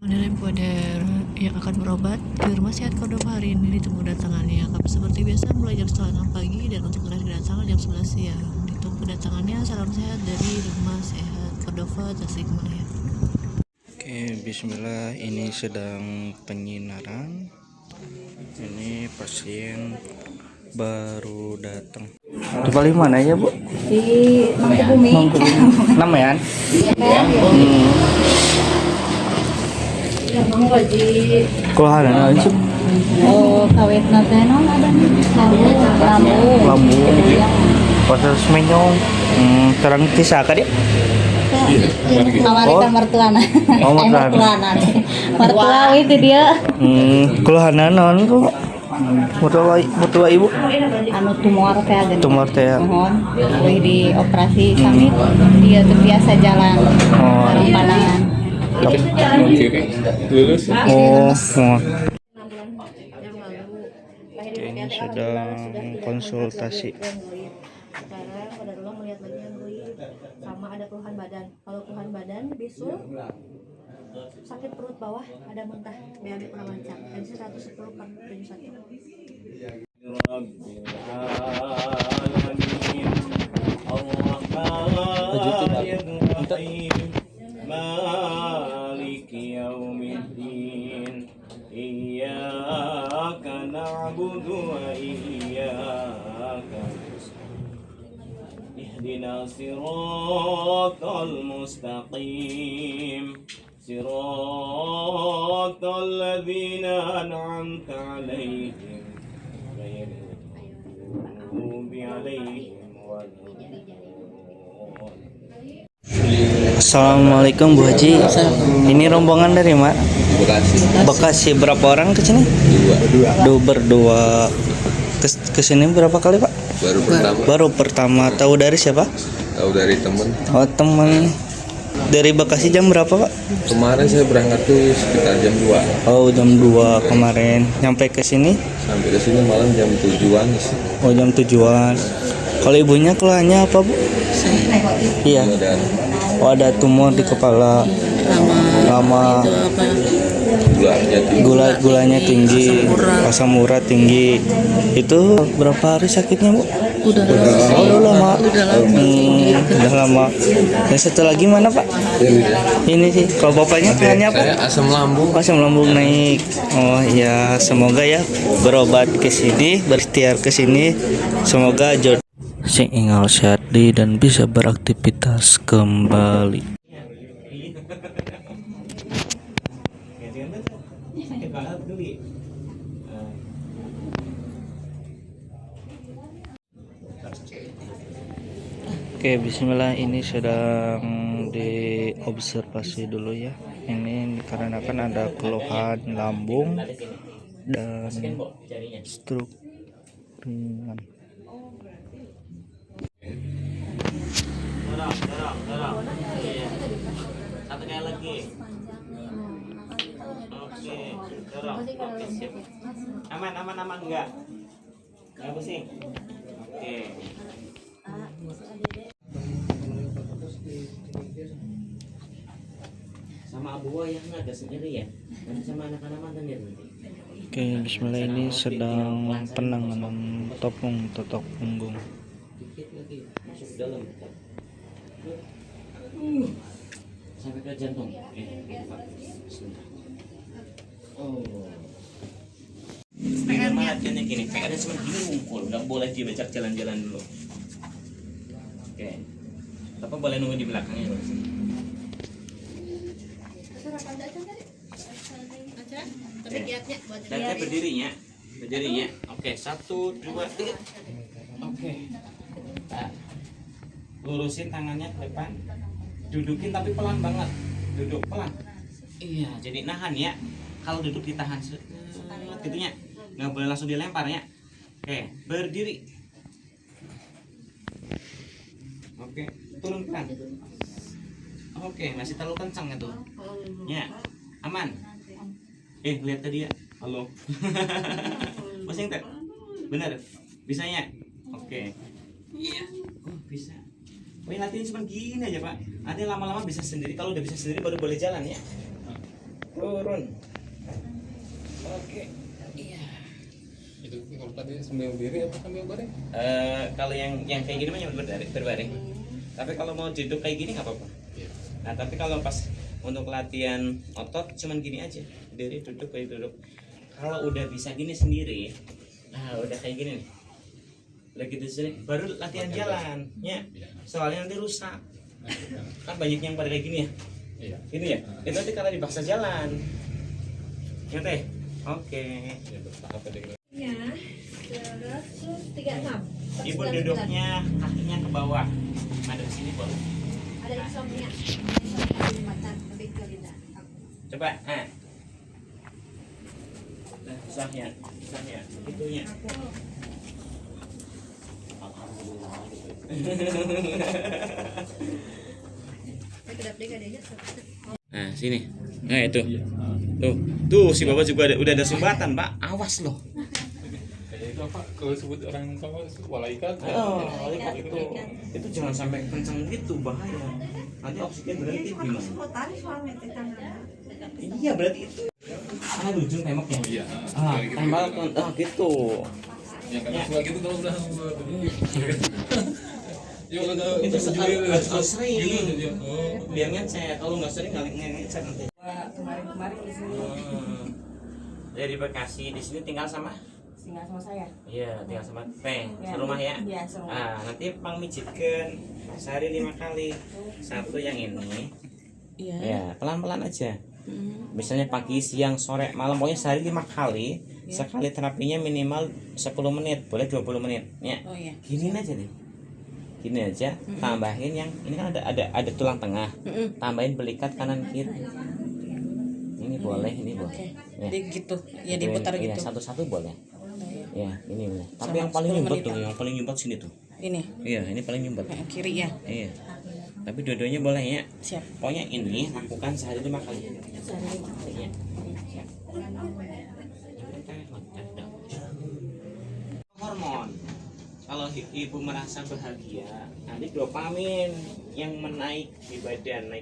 Menilai Poder yang akan berobat di Rumah Sehat Cordova hari ini ditunggu datangannya. Kami seperti biasa mulai jam setengah 6 pagi dan untuk terakhir kedatangan jam 11 siang. Ditunggu kedatangannya. Salam sehat dari Rumah Sehat Cordova Tasikmalaya. Oke, bismillah, ini sedang penyinaran. Ini pasien baru datang. Itu paling mana ya, Bu? Di Mangkubumi. Namanya? Kalau ada aja. Oh, kawet nate non ada nih. Lambu. Proses menyong. Terang kisah kan dia? Kamarita mertuana. Oh, mertuana. Mertua itu dia. Kalau ada non kok. Mertua ibu. Anu tumor teh ada. Tumor teh. Mohon. Wih di operasi kami dia tuh biasa jalan. Orang panangan. Lulus. Oh. Ini sedang konsultasi. Sekarang Qadarullah melihat bagian sama ada keluhan badan. Kalau keluhan badan bisul, sakit perut bawah, ada muntah, BAB kurang lancar. Tensi 110/71. Maliki yaumiddin Iyyaka na'budu wa iyyaka Ihdina siratal mustaqim Siratal ladzina an'amta 'alaihim ghairil maghdubi 'alaihim waladdallin. Assalamualaikum Bu Haji. Ini rombongan dari mana? Bekasi. Berapa orang ke sini? Dua. Berdua. Ke sini berapa kali, Pak? Baru pertama. Tahu dari siapa? Tahu dari temen. Oh, teman. Dari Bekasi jam berapa, Pak? Kemarin saya berangkat tuh sekitar jam 2. Oh, jam 2 kemarin. Nyampe ke sini? Sampai ke sini malam jam 7-an sih. Oh, jam 7-an. Kalau ibunya keluhannya apa, Bu? Iya. Oh, ada tumor di kepala. Lama. Gulanya tinggi, asam urat tinggi. Itu berapa hari sakitnya, Bu? Udah lama. Udah lama. Dan satu lagi mana, Pak? Ini sih. Kalau bapaknya keluhannya apa? Saya asam lambung. Asam lambung naik. Oh ya, semoga ya berobat ke sini, berikhtiar ke sini. Semoga jodoh sing ingal sehat dan bisa beraktivitas kembali. Oke, bismillah, ini sedang diobservasi dulu ya. Ini dikarenakan ada keluhan lambung dan stroke ringan. Satu kali lagi. Oke, dorong. Oke, sip. Aman enggak? Enggak pusing. Oke. Sama Abu yang ada sendiri ya. Nanti sama anak-anak mantan ya nanti. Oke, bismillah, ini sedang penanganan totok punggung. Dikit lagi. Masuk ke dalam. Sampai ke jantung. Oh. Ini latihannya gini, PR cuma gini ngumpul, nggak boleh dibajak jalan-jalan dulu. Oke. Tapi boleh nunggu di belakangnya loh. Oke. Saya berdirinya. Oke, 1, 2, 3. Oke. Nah, lurusin tangannya ke depan. Dudukin tapi pelan banget. Duduk pelan. Iya, jadi nahan ya. Kalau duduk ditahan gitu ya. Nggak boleh langsung dilempar ya. Oke, berdiri. Oke, turunkan. Oke, masih terlalu kencang itu. Ya, aman. Lihat tadi ya. Halo. Pusing tak? Bener? Bisanya? Oke. Iya. Oh, bisa. Oh, latihan cuma gini aja, Pak. Nanti lama-lama bisa sendiri. Kalau udah bisa sendiri baru boleh jalan ya. turun. Oke. Iya. Itu kalau tadi sambil berdiri apa sambil baring? Kalau yang kayak gini mah yang berbaring. Tapi kalau mau duduk kayak gini nggak apa-apa. Iya. Nah tapi kalau pas untuk latihan otot cuman gini aja, dari duduk kayak duduk. Kalau udah bisa gini sendiri, nah udah kayak gini nih, udah gitu sendiri, baru latihan jalan, ya. Soalnya nanti rusak. Kan banyak yang pada kayak gini ya, Iya. gini ya. Itu nanti karena dipaksa jalan, ya teh. Oke. Ya bertahap aja gitu. Ya, 136. Ibu duduknya kakinya ke bawah, ada di sini boleh. Ada insomnia. Lebih ke lidah. Coba, nah, susahnya, begitunya. Nah sini, nah itu, tuh si bapak juga udah ada sumbatan pak, awas loh. Kayak itu apa? Kalau sebut orang sama walaikat. Itu jangan sampai kenceng gitu bahaya. Nanti oksigen berhenti gimana? Iya berarti itu. Ujung temboknya. Iya. Tembak gitu. Yang kan suka gitu kalau udah ya udah Itu harus sering. gitu. Biar ngecek, kalau nggak sering nggak ngecek nanti. Kemarin di sini Dari Bekasi di sini tinggal sama? tinggal sama saya. Iya, tinggal sama Teh. Ya. Serumah ya? Iya, serumah. Ah, nanti Pang mijitkan sehari 5 kali. Satu yang ini. Iya. Ya, pelan-pelan aja. Misalnya pagi, siang, sore, malam, pokoknya sehari 5 kali. Sekali terapinya minimal 10 menit, boleh 20 menit. Ya. Oh iya. Gini aja deh. Gini aja, tambahin yang ini kan ada tulang tengah. Tambahin belikat kanan kiri. Ini boleh, ini boleh. Ya. Jadi gitu. Ya diputar Iya, gitu. satu-satu boleh. Ya, ini boleh. Tapi Sama yang paling 10 nyumbat menit. tuh, yang paling nyumbat sini tuh. Ini Iya, ini paling nyumbat. yang kiri ya. Iya. Tapi dua-duanya boleh ya. Siap. Pokoknya ini lakukan sehari 5 kali. Sehari 5 kali. Iya. Siap. Hormon. Kalau ibu merasa bahagia, nanti dopamin yang naik di badan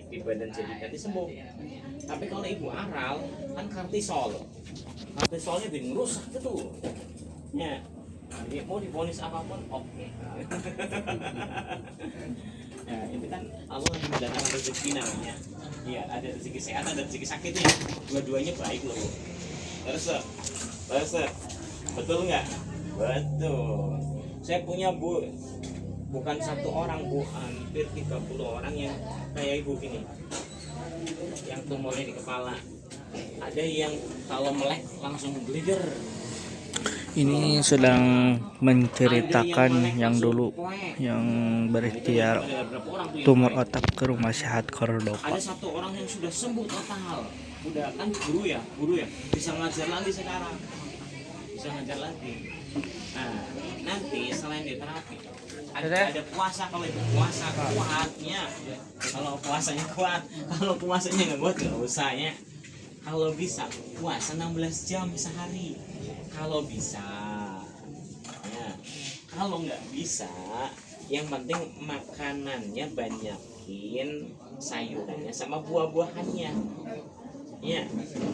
jadi nanti sembuh. Tapi kalau ibu aral, kan kortisol. Kortisolnya bikin rusak gitu. Ya. Jadi mau divonis apapun oke. Ya, itu kan Allah lagi mendatangkan rezeki namanya. Iya, ada rezeki sehat, ada rezeki sakitnya. Dua-duanya baik loh. Terus, betul nggak? Betul. Saya punya bu, bukan satu orang bu, hampir 30 orang yang kayak ibu gini, yang tumornya di kepala. Ada yang kalau melek langsung glider. Ini sedang menceritakan yang dulu yang berikhtiar tumor otak ke rumah sehat Cordova. Ada satu orang yang sudah sembuh total, udah kan guru ya, bisa ngajar lagi sekarang, bisa ngajar lagi. Nah, nanti selain di terapi ada puasa. Kalau itu puasa kuatnya, kalau puasanya kuat, kalau puasanya nggak kuat nggak usah ya. Kalau bisa puasa 16 jam sehari, kalau bisa ya. Kalau nggak bisa, yang penting makanannya banyakin, sayurannya sama buah-buahannya ya.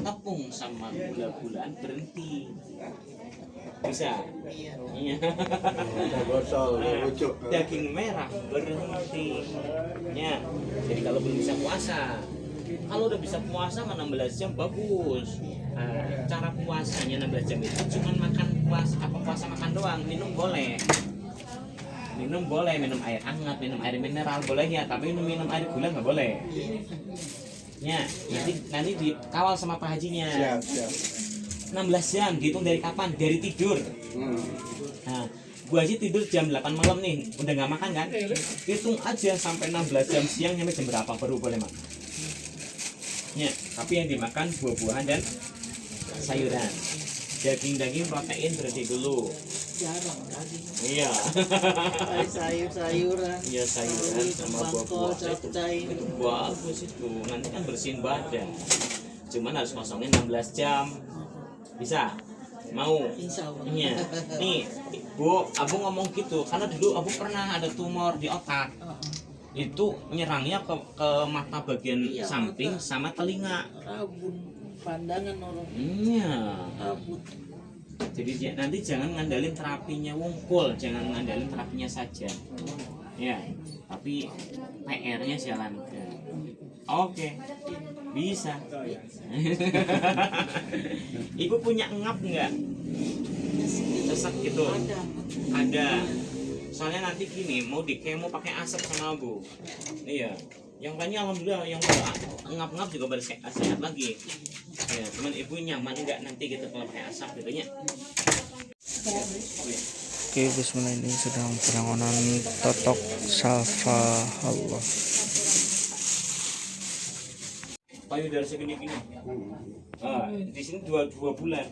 Tepung sama gula-gulaan berhenti, bisa. Iya. Daging merah berhenti ya. Jadi kalau belum bisa puasa, kalau udah bisa puasa 16 jam bagus. Nah, cara puasanya 16 jam itu cuma makan puasa makan doang. Minum boleh, minum air hangat, minum air mineral boleh ya, tapi minum air gula nggak boleh ya. Nanti dikawal sama Pak Hajinya. Siap. 16 jam dihitung dari kapan? Dari tidur. Nah, Bu Haji tidur jam 8 malam nih, udah nggak makan kan? Hitung aja sampai 16 jam siang sampai jam berapa baru boleh makan. Ya, tapi yang dimakan buah-buahan dan sayuran. Daging protein berhenti dulu. Jarang daging. Iya. Sayur-sayuran. Iya, sayuran sama buah-buahan itu bagus itu. Nanti kan bersihin badan. Cuman harus kosongin 16 jam. Bisa? Mau? Insya Allah. Iya. Nih, Bu, Abu ngomong gitu karena dulu Abu pernah ada tumor di otak. Itu nyerangnya ke mata bagian samping sama telinga. Rabun. Pandangan orang Iya. rambut. Jadi nanti jangan ngandalin terapinya wungkul, jangan ngandalin terapinya saja. Ya, tapi PR-nya jalankan. Oke, bisa. Ibu punya ngap nggak? Sesek gitu. Ada. Soalnya nanti gini, mau di kemo pakai asap sama Bu. Iya. Yang lainnya alhamdulillah, yang ngap-ngap juga baru sehat lagi. Ya, cuman ibu nyaman nggak nanti gitu kalau pakai asap gitu nya. Oke, bismillah, ini sedang penanganan totok salva Allah. Payudara segini-gini. Di sini dua bulan.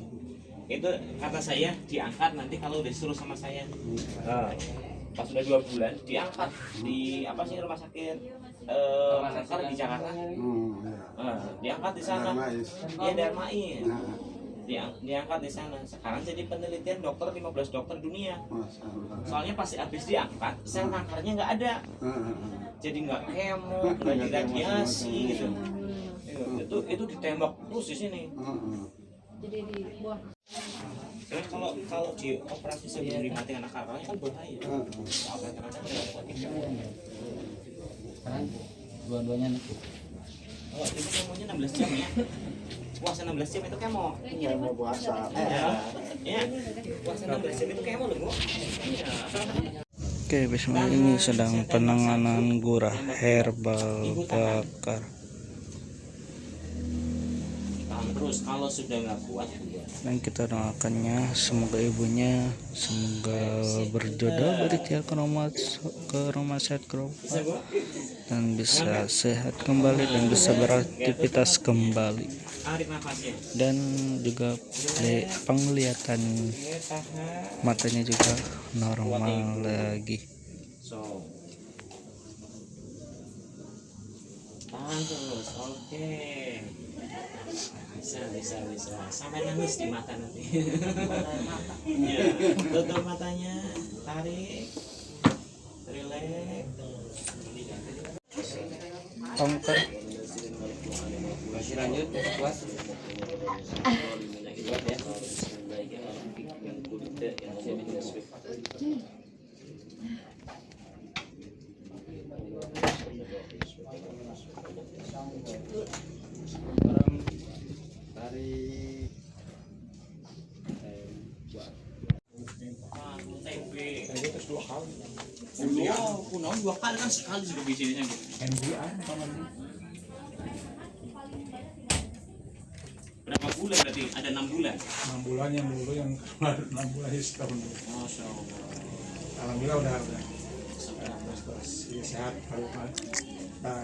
Itu kata saya diangkat nanti kalau udah disuruh sama saya. Pas sudah 2 bulan diangkat di apa sih rumah sakit kanker di Jakarta. Diangkat di sana. Iya, Darmais. Diangkat di sana. Sekarang jadi penelitian dokter 15 dokter dunia. Soalnya pasti habis diangkat sel kankernya nggak ada. Jadi nggak kemo, nggak diradiasi gitu. Itu ditembak terus di sini. Jadi dibuang. Terus kalau di operasi sebelum dimatikan akarnya kan bahaya. Dua-duanya nih. Oh, itu kemonya 16 jam ya. Puasa 16 jam itu kemo. Iya, mau puasa. Ya. Puasa 16 jam itu kemo loh, Bu. Iya. Oke, bismillah, ini sedang penanganan gurah herbal bakar. Tahan terus kalau sudah nggak kuat. Dan kita doakannya semoga ibunya berjodoh berikhtiar ke rumah sakit Bisa, Bu? dan bisa sehat kembali dan bisa beraktivitas kembali, Tarik nafasnya. dan juga penglihatan matanya juga normal lagi. So. Tahan terus. Oke. Bisa. Sampai nangis di mata nanti. Iya. Tutup matanya, tarik, relax. Tongker. Masih lanjut, puas. Dua kali kan sekali juga biasanya. Berapa bulan berarti? Ada 6 bulan. 6 bulan yang dulu yang kemarin 6 bulan setahun. Masya Allah. Alhamdulillah udah terus ya, sehat kalau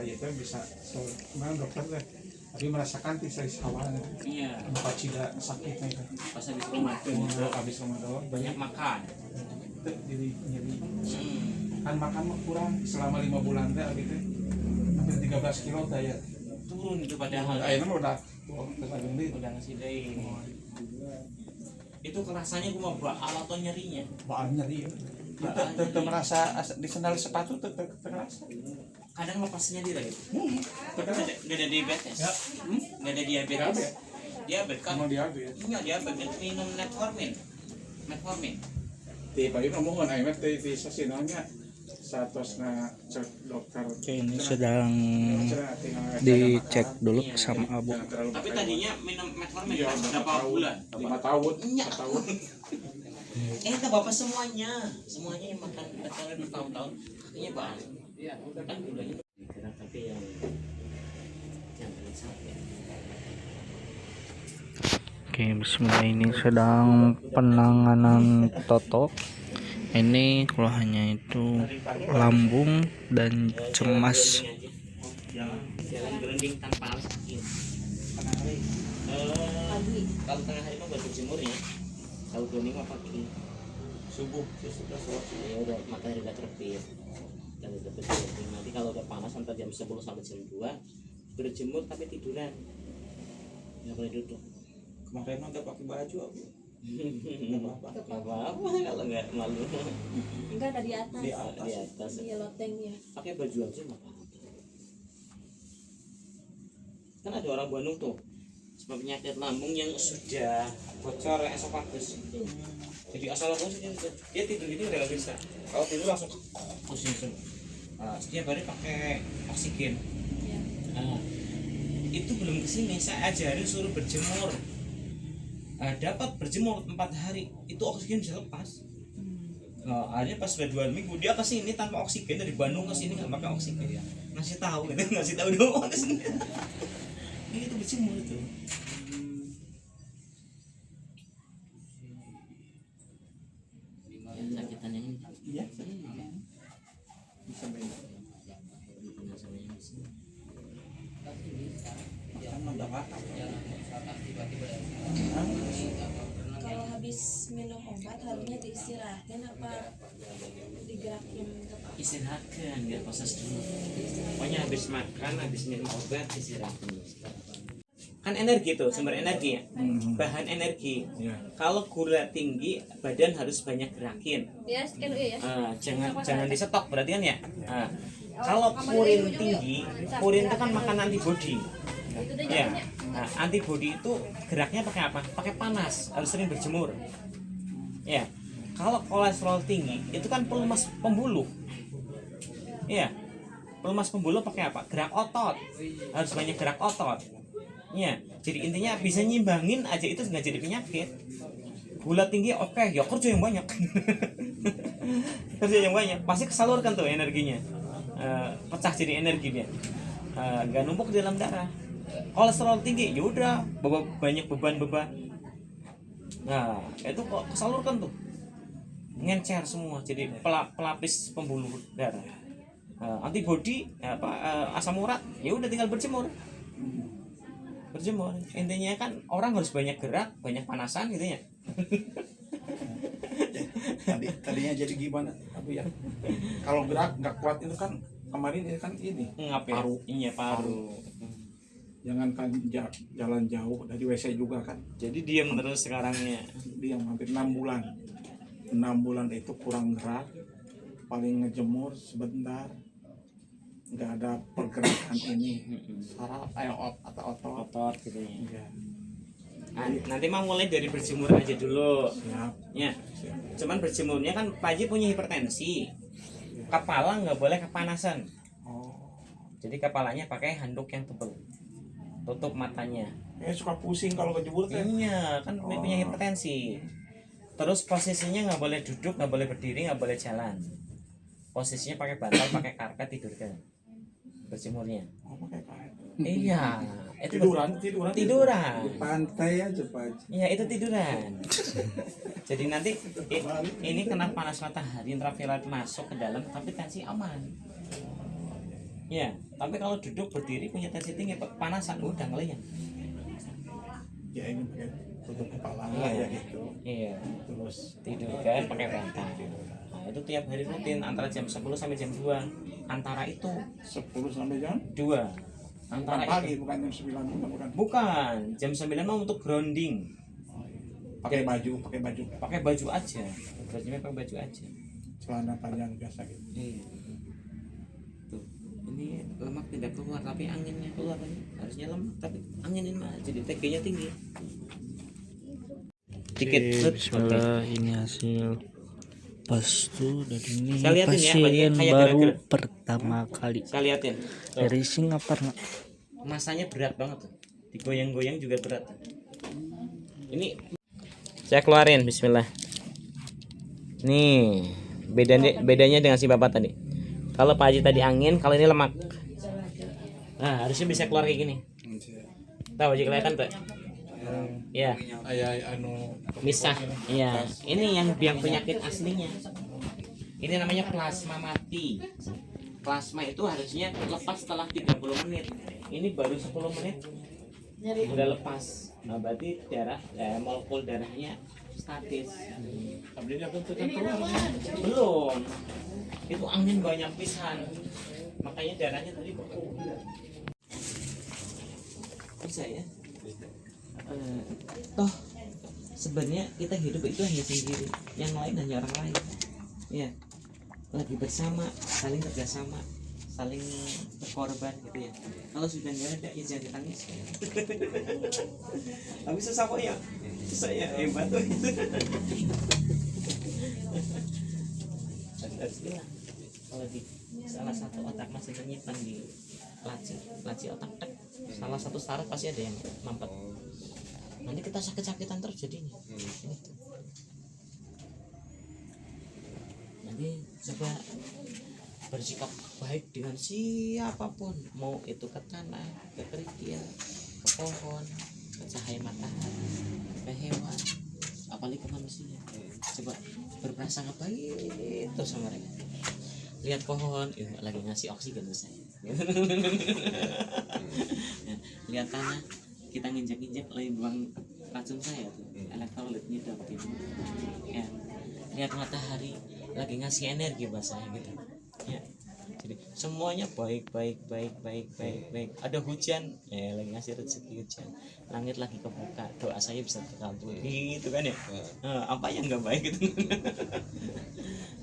itu bisa kemarin dokter deh tapi merasakan saya awalnya Iya. tempat tidak sakitnya itu Pas habis Ramadan itu habis Ramadan banyak makan. jadi nyeri kan makan mah kurang selama 5 bulan deh gitu hampir 13 kilo daya Turun itu padahal. akhirnya mah udah gede Udah ngesidain. Itu kerasanya gue mau bawa alat atau nyerinya. bahan nyeri tetap merasa di sandal sepatu tetap terasa Kadang lepas sendiri lagi. Gak ada diabetes. Gak ada diabetes. Diabetes kan? mau diabetes Iya, diabetes. Minum metformin. di pagi ngomong kan ayam di sasinanya satosna cek dokter Oke, ini sedang dicek dulu sama Abu. Tapi tadinya minum metformin Iya, berapa bulan? 5 tahun Iya. 4 tahun Ke bapak semuanya yang makan metformin bertahun-tahun kakinya bang. Kan gulanya bergerak tapi yang sakit. Oke, bismillah, ini sedang penanganan totok. Ini keluhannya itu lambung dan cemas. Jalan gerending tanpa alas kaki. Kalau tengah hari mah buat berjemur ya. Kalau gerending mah pagi. Subuh sesudah sholat ya udah matahari udah terbit. Dan udah berjemur. Nanti kalau udah panas antara jam 10 sampai jam 2 berjemur tapi tiduran. Nggak boleh duduk. kemarin udah pakai baju aku Gak apa-apa kalau nggak malu. Enggak ada di atas. Di atas. Iya, lotengnya. Pakai baju aja nggak apa-apa. Kan ada orang Bandung tuh penyakit lambung yang sudah bocor esofagus. Jadi asal aku dia tidur itu udah gak bisa. Kalau tidur langsung pusing semua. Setiap hari pakai oksigen. Itu belum kesini, saya ajarin suruh berjemur. Dapat berjemur 4 hari, itu oksigen bisa lepas. Akhirnya pas sudah 2 minggu dia kesini tanpa oksigen, dari Bandung ke sini nggak pakai oksigen. Ngasih tahu doang kesini. Itu berjemur itu. Sakitannya ini. Iya. Bisa beda. Kalau habis minum obat harusnya diistirahatin apa digerakin tetap? Istirahatkan biar proses dulu. Pokoknya habis makan, habis minum obat istirahatkan. Kan energi tuh, sumber energi ya. Bahan energi. Kalau gula tinggi, badan harus banyak gerakin. Ya, scan ya. Jangan di stok berarti kan ya. Kalau purin tinggi, purin itu kan makan antibodi. Ya, antibodi itu geraknya pakai apa? Pakai panas, harus sering berjemur. Ya, kalau kolesterol tinggi, itu kan pelumas pembuluh. Ya, pelumas pembuluh pakai apa? Gerak otot, harus banyak gerak otot. Ya, jadi intinya bisa nyimbangin aja itu nggak jadi penyakit. Gula tinggi oke, ya kerja yang banyak. Kerja yang banyak, pasti kesalurkan tuh energinya. Pecah jadi energi dia. Nggak numpuk di dalam darah. Kolesterol tinggi, yaudah banyak beban. Nah, itu kok kesalurkan tuh. Ngencer semua jadi pelapis pembuluh darah. Antibodi asam urat, ya udah tinggal berjemur. Intinya kan orang harus banyak gerak, banyak panasan gitu ya. Tadinya jadi gimana Abu ya? Kalau gerak nggak kuat itu kan kemarin ini kan ini paru. Iya, paru. Jangankan jalan jauh dari WC juga kan. Jadi diam terus sekarangnya. Diam hampir 6 bulan. 6 bulan itu kurang gerak, paling ngejemur sebentar. Nggak ada pergerakan ini saraf atau otot gitu ya. Iya. Nanti mau mulai dari berjemur aja dulu. Siap. Ya. Cuman berjemurnya kan Pak Haji punya hipertensi. Kepala nggak boleh kepanasan. Jadi kepalanya pakai handuk yang tebal. Tutup matanya. Suka pusing kalau kejebur teh. Iya, kan punya hipertensi. Terus posisinya nggak boleh duduk, nggak boleh berdiri, nggak boleh jalan. Posisinya pakai bantal, pakai karpet tidurkan. Berjemurnya. Pakai karet. Iya, itu tiduran. Tiduran. Di pantai aja Pak. Iya, itu tiduran. Jadi nanti ini kena panas matahari, ultraviolet masuk ke dalam, tapi tensi aman. Ya, tapi kalau duduk berdiri punya tensi tinggi, panasan udah ngelihat. Ya ini pakai tutup kepala ya gitu. Iya. Terus Tidur kan pakai bantal. Nah, itu tiap hari rutin antara jam 10 sampai jam 2. Antara itu 10 sampai jam 2. Antara pagi itu. bukan jam 9 bukan. Bukan, jam 9 mau untuk grounding. Pakai baju Pakai baju aja. Bajunya pakai baju aja. celana panjang biasa gitu. Iya. Tuh, ini lemak tidak keluar tapi anginnya keluar kan. Harusnya lemak tapi anginin mah jadi TG-nya tinggi. Tiket Bismillah, ini hasil pastu dan ini Saya liatin ya, pasien kayak baru gerak-gerak. pertama kali Saya liatin. dari Singapura. Masanya berat banget tuh. Digoyang-goyang juga berat. Ini saya keluarin, bismillah. Nih, bedanya dengan si bapak tadi. Kalau Pak Haji tadi angin, kalau ini lemak. Nah, harusnya bisa keluar kayak gini. Tahu Haji kelihatan tuh? Ya. Misah. Iya. Ini yang penyakit aslinya. Ini namanya plasma mati. Plasma itu harusnya lepas setelah 30 menit. Ini baru 10 menit udah lepas. Nah, berarti molekul darahnya statis. Belum. Itu angin banyak pisan. Makanya darahnya tadi beku. Bisa ya? Toh sebenarnya kita hidup itu hanya sendiri, yang lain hanya orang lain. Ya, lagi bersama, saling kerjasama, saling berkorban gitu ya. Kalau sudah nggak ada ya jangan ditangis. Tapi susah kok ya, susah ya, hebat tuh. Harus bilang kalau di salah satu otak masih menyimpan di laci otak tek, salah satu saraf pasti ada yang mampet. Nanti kita sakit-sakitan terus jadinya. Nanti coba bersikap baik dengan siapapun, mau itu ke tanah, ke kerikil, ke pohon, ke cahaya matahari, ke hewan, apalagi ke manusia. Coba berprasangka baik terus sama mereka. Lihat pohon, lagi ngasih oksigen ke saya. Lihat tanah, kita nginjak-injak lagi buang racun saya tuh, elektrolitnya dapat itu. Ya. Lihat matahari, lagi ngasih energi buat saya gitu. Ya. Jadi semuanya baik. Ada hujan, ya lagi ngasih rezeki hujan. Langit lagi kebuka, doa saya bisa terkabul. Gitu kan ya. Apa yang nggak baik itu?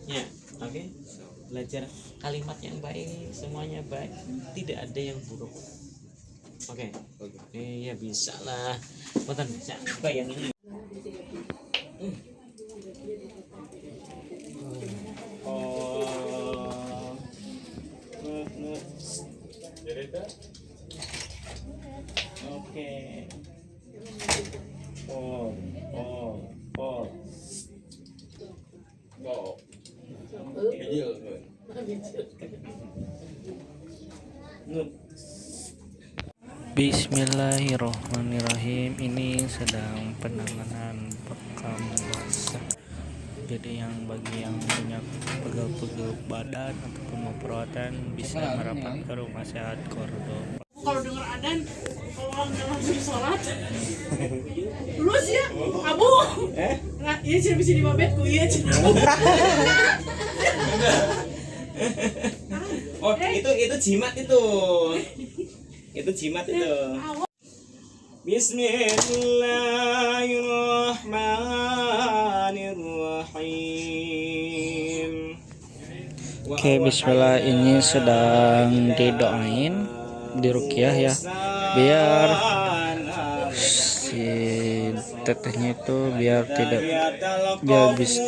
Ya, oke. Belajar kalimat yang baik, semuanya baik, tidak ada yang buruk. Oke. Ya bisa lah. Bukan bisa. Bayangin. Oke. Bismillahirrohmanirrohim. Ini sedang penanganan bekam basah. Jadi yang bagi yang punya pegel-pegel badan ataupun mau perawatan bisa merapat ke Rumah Sehat Cordoba. Kalau dengar adzan, kalau nggak langsung sholat, lulus ya, abu. Nah, iya sih bisa di babetku, iya sih. Oh, itu jimat itu. Itu jimat itu. Bismillahirrahmanirrahim. Oke, bismillah, ini sedang didoain, diruqyah ya, biar si tetehnya itu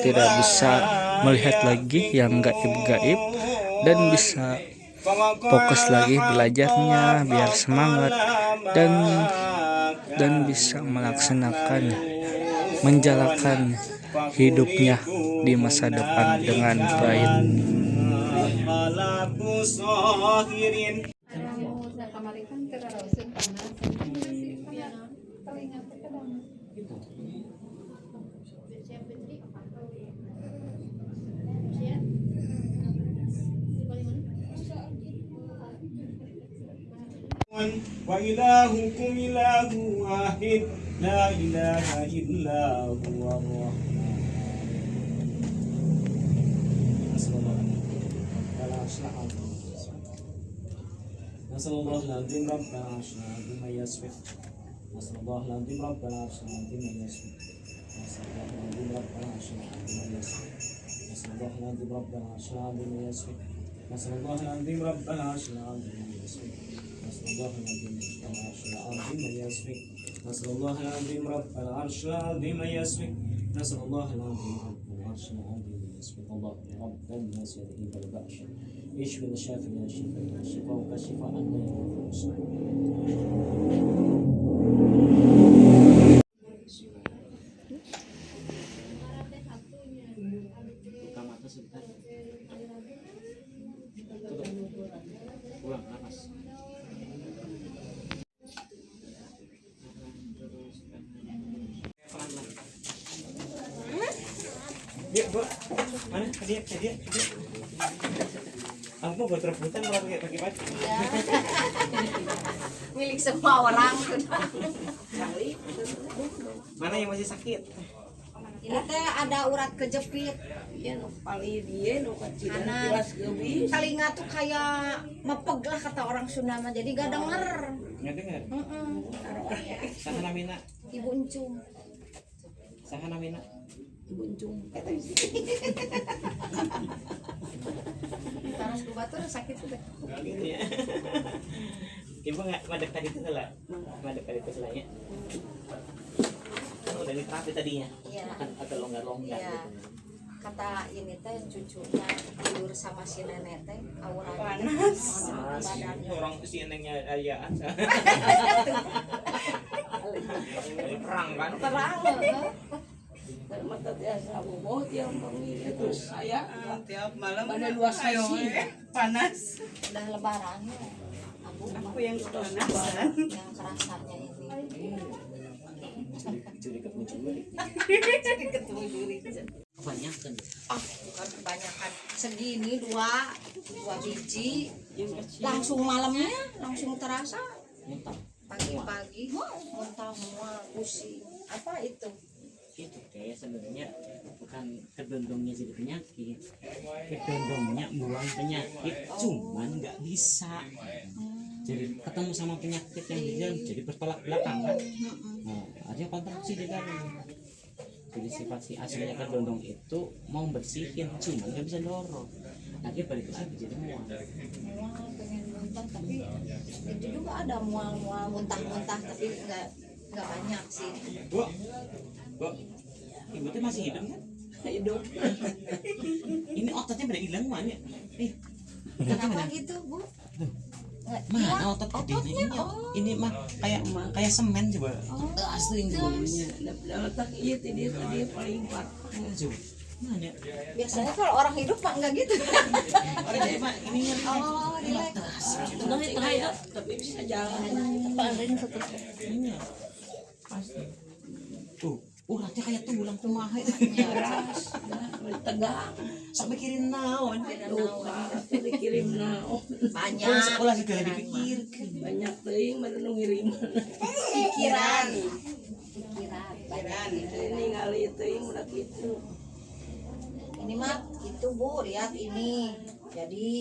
tidak bisa melihat lagi yang gaib-gaib dan bisa fokus lagi belajarnya, biar semangat dan bisa menjalankan hidupnya di masa depan dengan baik. Wa ilahukum ilahu wahid la ilaha illa huwa Nasallallahu alazim rabbana asyna bima yasfiq. Nasallallahu alazim rabbana asyna bima yasfiq. Nasallallahu alazim rabbana asyna bima yasfiq. Nasallallahu alazim rabbana asyna bima yasfiq. Nasallallahu alazim rabbana asyna bima yasfiq. Nasallallahu alazim rabbana asyna bima yasfiq. Nasallallahu alazim rabbana asyna bima yasfiq. Nasallallahu alazim rabbana asyna bima yasfiq. Allah rabban nas yadhi bil ba'sh. اشفي الشافي من الشفاء الشفاء كشفاء لا يضر buka mata sebentar, tutup, buang nafas. Yuk, Bu. Mana? Hadiah. Aku buat rebutan kalau pakai baju. Milik semua orang. Mana yang masih sakit? Ini teh ada urat kejepit. Iya, nu paling dia nu kecilan Anak. jelas geubis. Telinga tuh kayak mepeg lah kata orang Sunda mah. Jadi gak denger. Nggak dengar. Saha namina? Ibu Encung. Saha namina? Ibu Encung. Taras ku batur sakit sudah. Gitu ya. Ibu nggak madep tadi itu lah, madep tadi itu selanya. Kan udah diterapi tadinya, Iya. akan agak longgar-longgar. Iya. Gitu. Kata ini teh cucunya tidur sama si nenek teh auranya Panas. badannya. Orang si neneknya ayaan. Perang kan? Terang mata biasa boboh dia manggil terus saya Tiap malam pada luas ayo, sih. panas. udah lebaran Aku yang kepanasan. yang kerasanya ini. Curi ketemu Jadi ketemu duri. kebanyakan. Bukan kebanyakan segini dua biji langsung malamnya langsung terasa pagi-pagi muntah mual pusing apa itu Itu teh sebenarnya bukan kedondongnya jadi penyakit, kedondongnya buang penyakit, cuman nggak bisa. Jadi ketemu sama penyakit yang di dalam jadi bertolak belakang kan. Nah, ada kontraksi di dalam. Jadi sifat si aslinya kedondong itu mau bersihin, cuman nggak bisa dorong. Akhirnya balik lagi jadi mual. mual pengen muntah tapi itu juga ada mual muntah tapi nggak banyak sih. Bu, ibu tuh masih hidup kan? Hidup. Ini ototnya pada hilang mana? Kenapa gitu Bu? Mana otot gedenya ini mah kayak semen coba. Asli Sebenarnya letak iya tadi paling kuat. coba. Mana? Biasanya kalau orang hidup mah nggak gitu. Orang jadi mah ini Oh, relax. Udah hidup tapi bisa jalan. ini pasti. Uratnya kayak tulang kumaha Keras, tegang. sampai kirim naon. Itu dikirim naon. Banyak Sekolah segala dipikirkan. Banyak teuing baru nu ngirim. pikiran. Ini ngali teuing udah gitu. Ini mah itu Bu, lihat ini. Jadi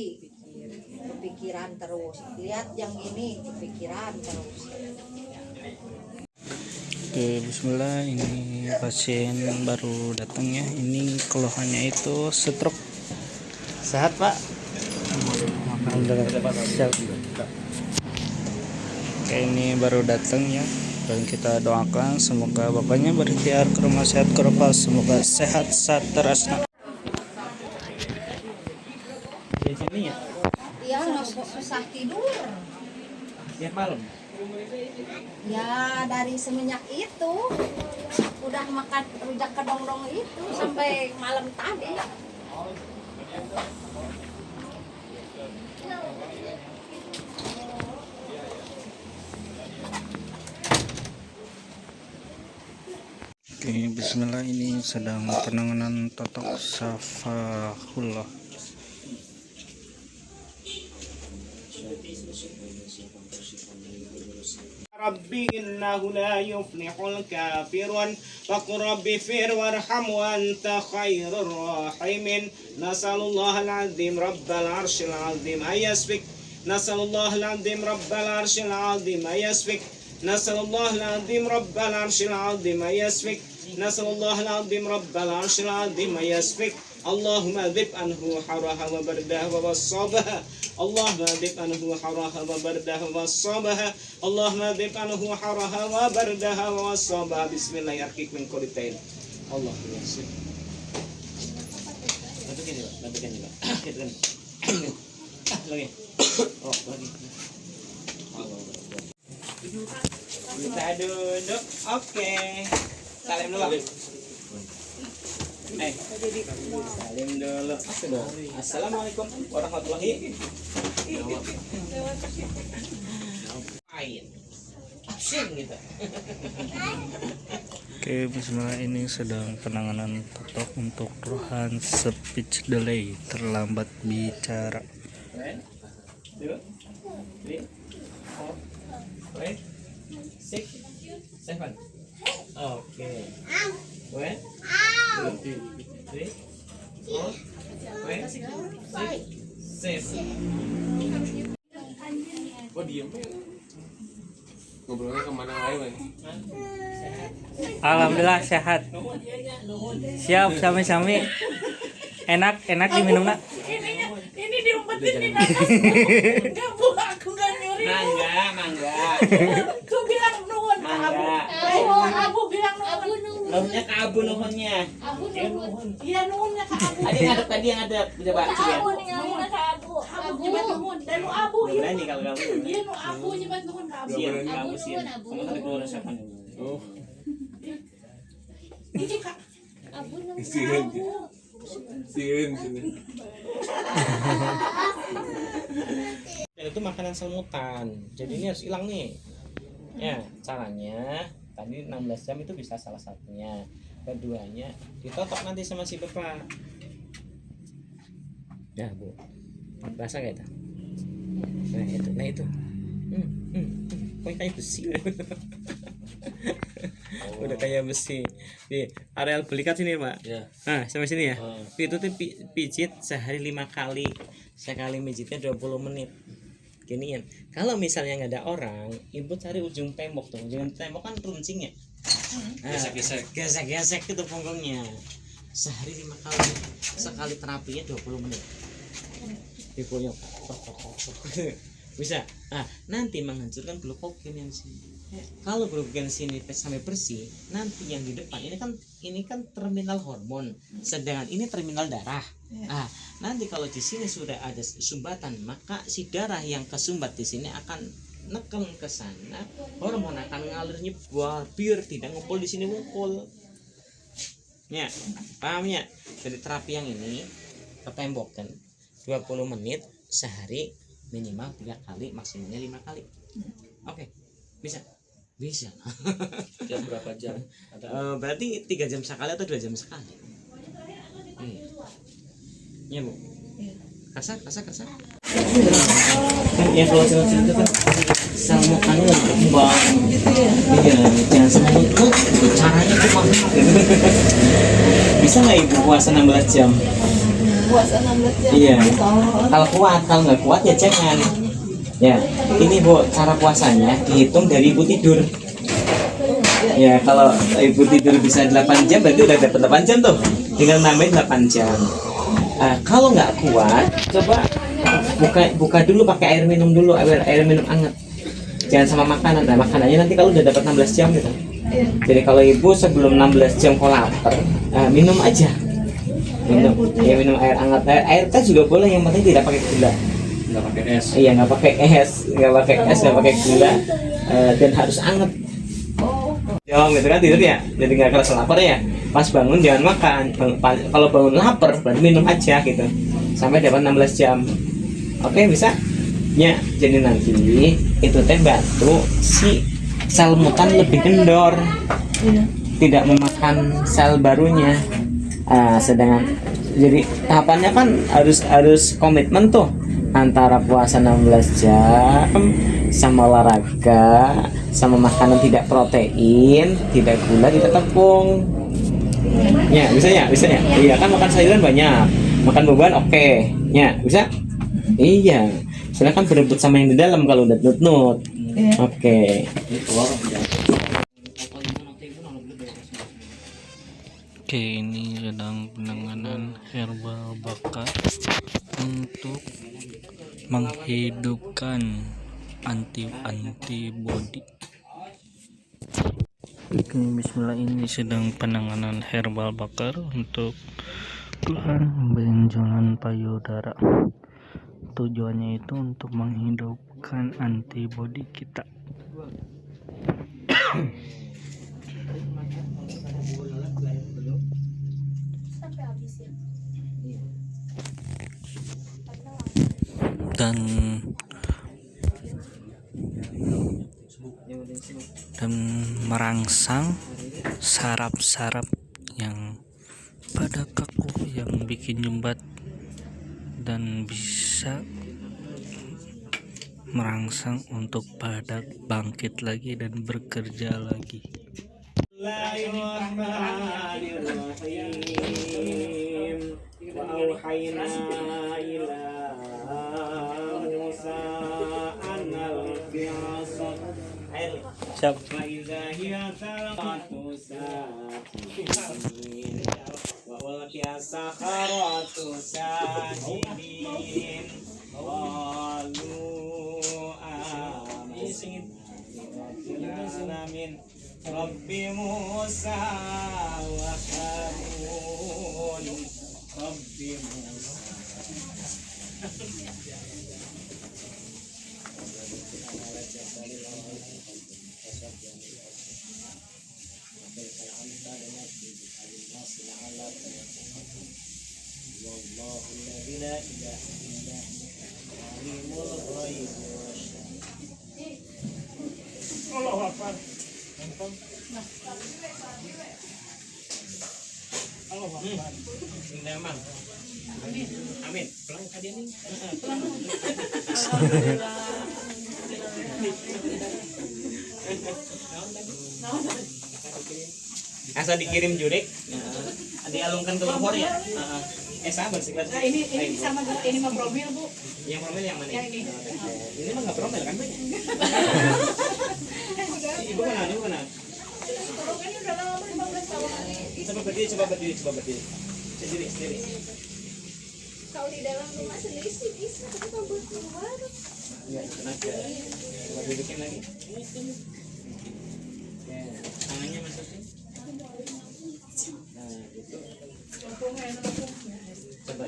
kepikiran terus. Lihat yang ini kepikiran terus. Oke, bismillah, ini pasien baru datang ya. Ini keluhannya itu stroke. Sehat, Pak? Alhamdulillah. Siap. Oke, ini baru datang ya. Dan kita doakan semoga bapaknya berikhtiar ke rumah sehat keropal, semoga sehat saterasna. Di sini ya, Iya, nggak susah tidur. tiap malam. Ya dari semenjak itu udah makan rujak kedong-dong itu sampai malam tadi. Oke, bismillah, ini sedang penanganan totok syafahullah. ربي إنه لا يفلح الكافرون فقل رب اغفر وارحم وأنت خير الراحمين نسأل الله العظيم رب العرش العظيم أن يسفك نسأل الله العظيم رب العرش العظيم أن يسفك نسأل الله العظيم رب العرش العظيم أن يسفك نسأل الله العظيم رب العرش العظيم أن يسفك اللهم ذب عنه حرها وبردها ووصابها اللهم ذب عنه حرها وبردها ووصابها اللهم ذب عنه حرها وبردها ووصابها بسم الله يرقيك من كل داء الله يسر bantuin juga lagi oh lagi kita duduk oke salim dulu salim dulu. Assalamualaikum warahmatullahi wabarakatuh. Action gitu. Oke, bismillah, ini sedang penanganan totok untuk Rohan speech delay, terlambat bicara. 1, 2, 3, 4, 5, 6, 7. Oke. 1, 2, 3, 4, 5, 6, 7. Kok diem? Ngobrolnya kemana lagi? Alhamdulillah sehat. Siap, sami-sami. Enak diminum nak. Ini enggak bu, aku enggak nyuri. Mangga. Aku bilang nuhun ke Abu. Abu bilang nuhun. Nuhunnya ke Abu nuhunnya. Iya nuhunnya ke Abu. Ada yang ngadep. Coba coba. Abu nyebat nuhun. Dan nu Abu iya. Berani kalau kamu. Iya nu Abu nyebat nuhun ke Abu. Iya, kamu sih. Kamu kan keluar siapa nih? Oh, Ini kak. sirin. Sirin sini. Itu makanan semutan. Jadi ini harus hilang nih. Ya, caranya tadi 16 jam itu bisa salah satunya. Keduanya ditotok nanti sama si bapak. Ya, Bu. Rasa gak itu? Nah itu. Kok kayak besi. Udah kayak besi. Di areal belikat sini, Pak. Ya. Nah, sampai sini ya. Itu tuh pijit sehari 5 kali. Sekali mijitnya 20 menit. Ginian. Kalau misalnya nggak ada orang, ibu cari ujung tembok tuh. Ujung tembok kan runcing ya. Gesek-gesek itu punggungnya. Sehari 5 kali. Sekali terapinya 20 menit. Dipuyuk. Bisa. Nah, nanti menghancurkan glukogen yang sini. Kalau glukogen sini sampai bersih, nanti yang di depan ini kan terminal hormon, sedangkan ini terminal darah. Ah, nanti kalau di sini sudah ada sumbatan, maka si darah yang kesumbat di sini akan neken ke sana, hormon akan ngalir nyebar biar tidak ngumpul di sini ngumpul. Ya, paham ya? Jadi terapi yang ini ke tembok kan 20 menit sehari, minimal 3 kali, maksimalnya 5 kali. Oke, bisa. Jam berapa jam? Berarti 3 jam sekali atau 2 jam sekali. Iya Bu. Kasar. Ya kalau itu kan salmukannya lebih berkembang. Iya, jangan semut. Caranya cuma. Bisa nggak Ibu puasa 16 jam? Puasa 16 jam. Iya. Kalau nggak kuat ya jangan. Ya, ini Bu, cara puasanya dihitung dari Ibu tidur. Ya, kalau Ibu tidur bisa 8 jam berarti udah dapat 8 jam tuh. Tinggal nambahin 8 jam. Kalau nggak kuat, coba buka dulu pakai air minum dulu, air minum hangat. Jangan sama makanan. Nah, makanannya nanti kalau udah dapat 16 jam gitu. Jadi kalau Ibu sebelum 16 jam kalau lapar, minum aja. Minum air hangat. Air teh juga boleh, yang penting tidak pakai gula. Nggak pakai es. Iya, nggak pakai gula, dan harus anget. Jangan gitu kan tidur ya, jadi nggak kerasa lapar ya. Pas bangun jangan makan. Kalau bangun lapar berarti minum aja gitu sampai dapat 16 jam. Oke, bisa? Ya, jadi nanti itu teh bantu si sel mutan lebih kendor, tidak memakan sel barunya. Sedangkan jadi tahapannya kan harus komitmen tuh antara puasa 16 jam sama olahraga sama makanan tidak protein, tidak gula, tidak tepung. Ya, bisa ya. Iya, kan makan sayuran banyak, makan buah oke. Ya, bisa? Iya. Soalnya kan berebut sama yang di dalam kalau udah nut. Oke. Oke, ini sedang penanganan herbal bakar untuk menghidupkan antibody. Oke, bismillah, ini sedang penanganan herbal bakar untuk keluhan benjolan payudara. Tujuannya itu untuk menghidupkan antibody kita. Dan merangsang saraf-saraf yang pada kaku yang bikin nyumbat dan bisa merangsang untuk pada bangkit lagi dan bekerja lagi. Siap. Amin. Rabbi Musa wa Harun. Rabbi Musa. Allahu Akbar. Allahu Akbar. Indah mang. Amin. Amin. Pelan kalian nih. Asa dikirim jurik, dialungkan ke lumpur ya. Sabar sih. Nah ini sama ini mah promil bu. Yang promil yang mana? Yang ini. Ini mah nggak promil kan banyak. Ibu kenal, ibu kenal. Ini udah lama 15 tahun. Coba berdiri. Sendiri. Kalau di dalam rumah sendiri sih bisa, tapi kalau buat keluar Ya, tenaga. Coba dudukin lagi. Ya, tangannya masukin. Nah, gitu. Coba.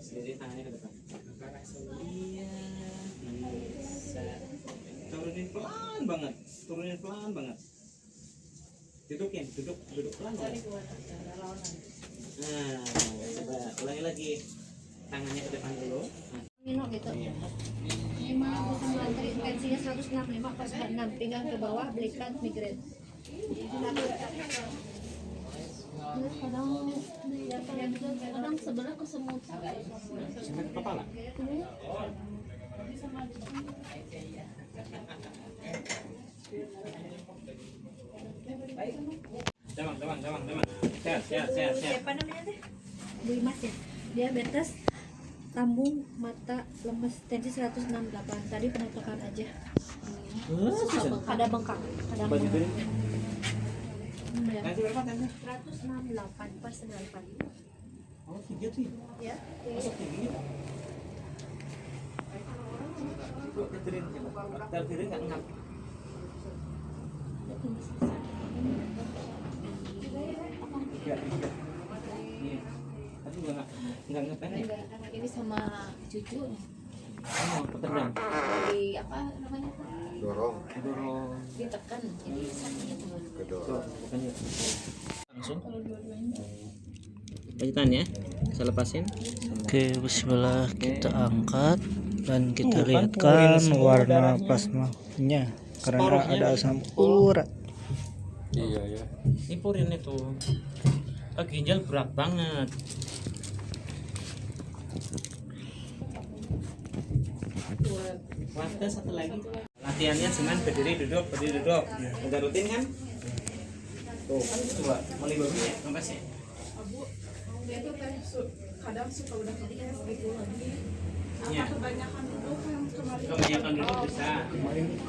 Sendiri tangannya ke depan. Iya, bisa. Turunin pelan banget. Duduk pelan banget. Nah, coba ulangi lagi. Tangannya ke depan dulu. Nino gitu. Ini mah bukan mantri, tensinya 165 pas 6, pinggang ke bawah, belikan migrain. Kadang sebelah kesemut. Sampai ke kepala. Demang. Sehat. Siapa namanya teh? Bu Imas ya. Diabetes, lambung, mata, lemes, tensi 168. Tadi penatokan aja. Ada bengkak, ada bengkak. Nanti berapa tadi? 168 pas 94. Oh, tinggi tuh. Ya. Masuk tinggi. Ibu keturin coba. Terkiri nggak ngap. Tiga. Iya. Tapi nggak ngependek. Ini sama cucu Oh, petendang. di apa namanya? Dorong. Ditekan jadi sakit teman. Kedorong. Bukannya. Langsung. Lanjutan ya. Saya lepasin. Oke, bismillah, kita angkat dan kita Tuh, kan lihatkan semua warna darahnya. plasmanya karena Separuhnya ada tuh. asam urat. Iya ya. Ini purin itu. Ginjal berat banget. Waktu satu lagi. Latihannya cuman berdiri duduk. Udah rutin kan? Tuh, coba mulai baru ya, nafas ya. Dia tuh teh kadang suka udah kebiasaan gitu lagi. Iya. Apa kebanyakan duduk yang kemarin? Kebanyakan duduk bisa.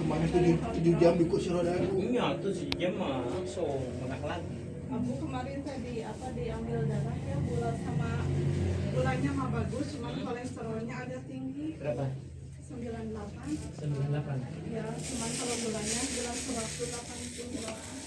Kemarin 7 jam di kursi roda aku. Iya, tuh sejam mah langsung makan lagi. Abu kemarin tadi apa diambil darah ya bulan sama gulanya mah bagus, cuman kolesterolnya ada tinggi Berapa? 98. 98. Ya, cuman kalau gulanya jelas 180.